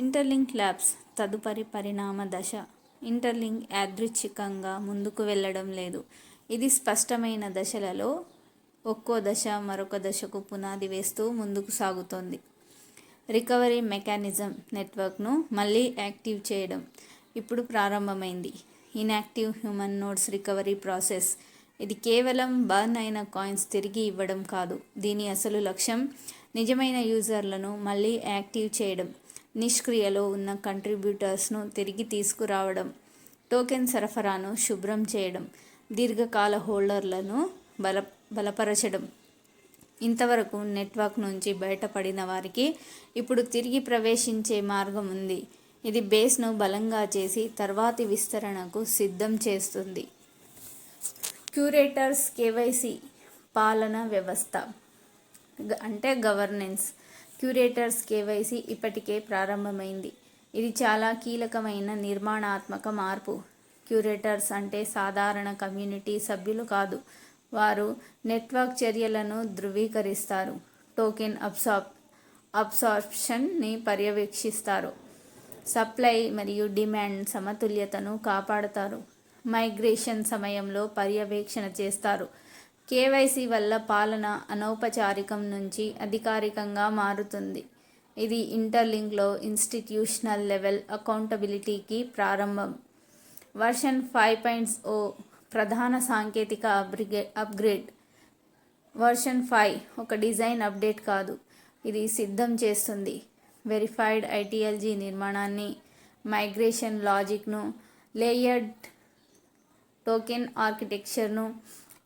Interlink labs తదుపరి పరిణామ దశ. ఇంటర్లింక్ యాదృచ్ఛికంగా ముందుకు వెళ్ళడం లేదు. ఇది స్పష్టమైన దశలలో ఒక్కో దశ మరొక దశకు పునాది వేస్తూ ముందుకు సాగుతోంది. రికవరీ మెకానిజం నెట్వర్క్ను మళ్ళీ యాక్టివ్ చేయడం ఇప్పుడు ప్రారంభమైంది. Inactive human nodes recovery process. ఇది కేవలం బర్న్ అయిన కాయిన్స్ తిరిగి ఇవ్వడం కాదు. దీని అసలు లక్ష్యం నిజమైన యూజర్లను మళ్ళీ యాక్టివ్ చేయడం, నిష్క్రియలో ఉన్న కంట్రిబ్యూటర్స్ను తిరిగి తీసుకురావడం, టోకెన్ సరఫరాను శుభ్రం చేయడం, దీర్ఘకాల హోల్డర్లను బలపరచడం. ఇంతవరకు నెట్వర్క్ నుంచి బయటపడిన వారికి ఇప్పుడు తిరిగి ప్రవేశించే మార్గం ఉంది. ఇది బేస్ను బలంగా చేసి తర్వాతి విస్తరణకు సిద్ధం చేస్తుంది. క్యూరేటర్స్ కేవైసీ పాలన వ్యవస్థ అంటే గవర్నెన్స్. క్యూరేటర్స్ కేవైసీ ఇప్పటికే ప్రారంభమైంది. ఇది చాలా కీలకమైన నిర్మాణాత్మక మార్పు. క్యూరేటర్స్ అంటే సాధారణ కమ్యూనిటీ సభ్యులు కాదు. వారు నెట్వర్క్ చర్యలను ధృవీకరిస్తారు, టోకెన్ అబ్సార్ప్షన్ని పర్యవేక్షిస్తారు, సప్లై మరియు డిమాండ్ సమతుల్యతను కాపాడతారు, మైగ్రేషన్ సమయంలో పర్యవేక్షణ చేస్తారు. కేవైసీ వల్ల పాలన అనౌపచారికం నుంచి అధికారికంగా మారుతుంది. ఇది ఇంటర్లింక్లో ఇన్స్టిట్యూషనల్ లెవెల్ అకౌంటబిలిటీకి ప్రారంభం. వర్షన్ 5.0 ప్రధాన సాంకేతిక అప్గ్రేడ్. వర్షన్ 5 ఒక డిజైన్ అప్డేట్ కాదు, ఇది సిద్ధం చేస్తుంది వెరిఫైడ్ ఐటీఎల్జీ నిర్మాణాన్ని, మైగ్రేషన్ లాజిక్ను, లేయర్డ్ టోకెన్ ఆర్కిటెక్చర్ను,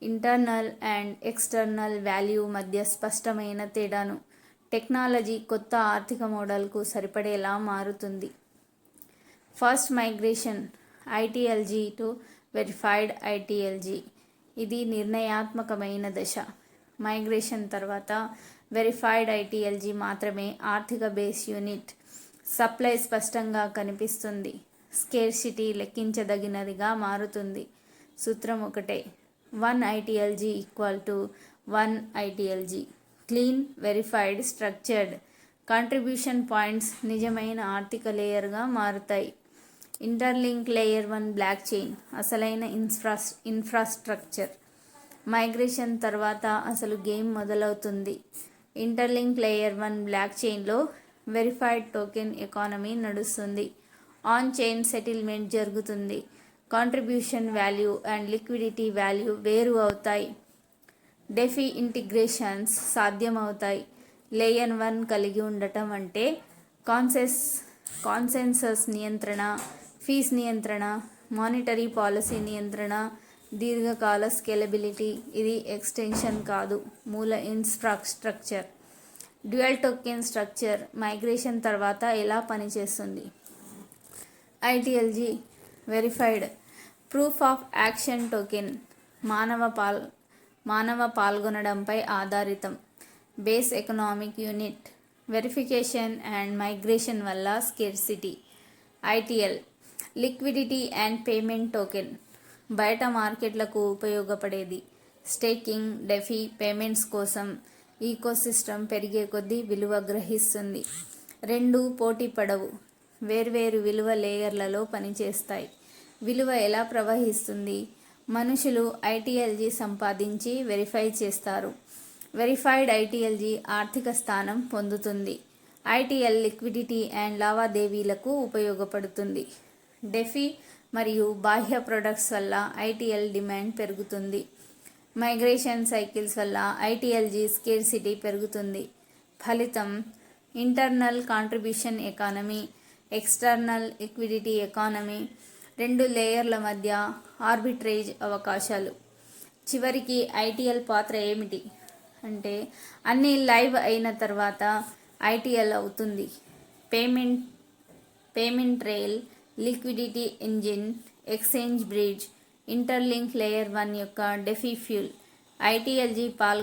ఇంటర్నల్ అండ్ ఎక్స్టర్నల్ వాల్యూ మధ్య స్పష్టమైన తేడాను. టెక్నాలజీ కొత్త ఆర్థిక మోడల్కు సరిపడేలా మారుతుంది. First migration ITLG to verified ITLG. ఇది నిర్ణయాత్మకమైన దశ. మైగ్రేషన్ తర్వాత వెరిఫైడ్ ఐటీఎల్జీ మాత్రమే ఆర్థిక బేస్ యూనిట్. సప్లై స్పష్టంగా కనిపిస్తుంది, స్కేర్సిటీ లెక్కించదగినదిగా మారుతుంది. సూత్రం ఒకటే, 1 ITLG = 1 ITLG. Clean, verified, structured. Contribution points నిజమైన ఆర్థిక లేయర్గా మారుతాయి. ఇంటర్లింక్ లేయర్ 1 బ్లాక్ చైన్ అసలైన ఇన్ఫ్రాస్ట్రక్చర్. మైగ్రేషన్ తర్వాత అసలు గేమ్ మొదలవుతుంది. ఇంటర్లింక్ లేయర్ 1 బ్లాక్ చైన్లో వెరిఫైడ్ టోకెన్ ఎకానమీ నడుస్తుంది. ఆన్ చైన్ సెటిల్మెంట్ జరుగుతుంది. Contribution value and liquidity value వేరు అవుతాయి. డెఫీ ఇంటిగ్రేషన్స్ సాధ్యమవుతాయి. లేయర్ 1 కలిగి ఉండటం అంటే కాన్సెన్సస్ నియంత్రణ, ఫీస్ నియంత్రణ, మానిటరీ పాలసీ నియంత్రణ, దీర్ఘకాల స్కేలబిలిటీ. ఇది ఎక్స్టెన్షన్ కాదు, మూల infrastructure. Dual token structure migration తర్వాత ఎలా పనిచేస్తుంది? ITLG verified proof of action token మానవ పాల్గొనడంపై ఆధారితం. Base economic unit. Verification and migration వల్ల scarcity. ITL liquidity and payment token. బయట మార్కెట్లకు ఉపయోగపడేది. స్టేకింగ్, డెఫీ పేమెంట్స్ కోసం ఈకోసిస్టమ్ పెరిగే కొద్దీ విలువ గ్రహిస్తుంది. రెండూ పోటీ పడవు, వేర్వేరు విలువ లేయర్లలో పనిచేస్తాయి. విలువ ఎలా ప్రవహిస్తుంది? మనుషులు ఐటీఎల్జీ సంపాదించి వెరిఫై చేస్తారు. వెరిఫైడ్ ఐటీఎల్జీ ఆర్థిక స్థానం పొందుతుంది. ఐటీఎల్ లిక్విడిటీ అండ్ లావాదేవీలకు ఉపయోగపడుతుంది. డెఫీ మరియు బాహ్య ప్రొడక్ట్స్ వల్ల ఐటీఎల్ డిమాండ్ పెరుగుతుంది. మైగ్రేషన్ సైకిల్స్ వల్ల ఐటీఎల్జీ స్కేర్సిటీ పెరుగుతుంది. ఫలితం internal contribution economy, external liquidity economy. రెండు లేయర్ల మధ్య ఆర్బిట్రేజ్ అవకాశాలు. చివరికి ఐటీఎల్ పాత్ర ఏమిటి అంటే అన్నీ లైవ్ అయిన తర్వాత ఐటీఎల్ అవుతుంది. Payment rail, liquidity engine, exchange bridge. Interlink layer 1 యొక్క డెఫీ ఫ్యూల్. ఐటీఎల్జీ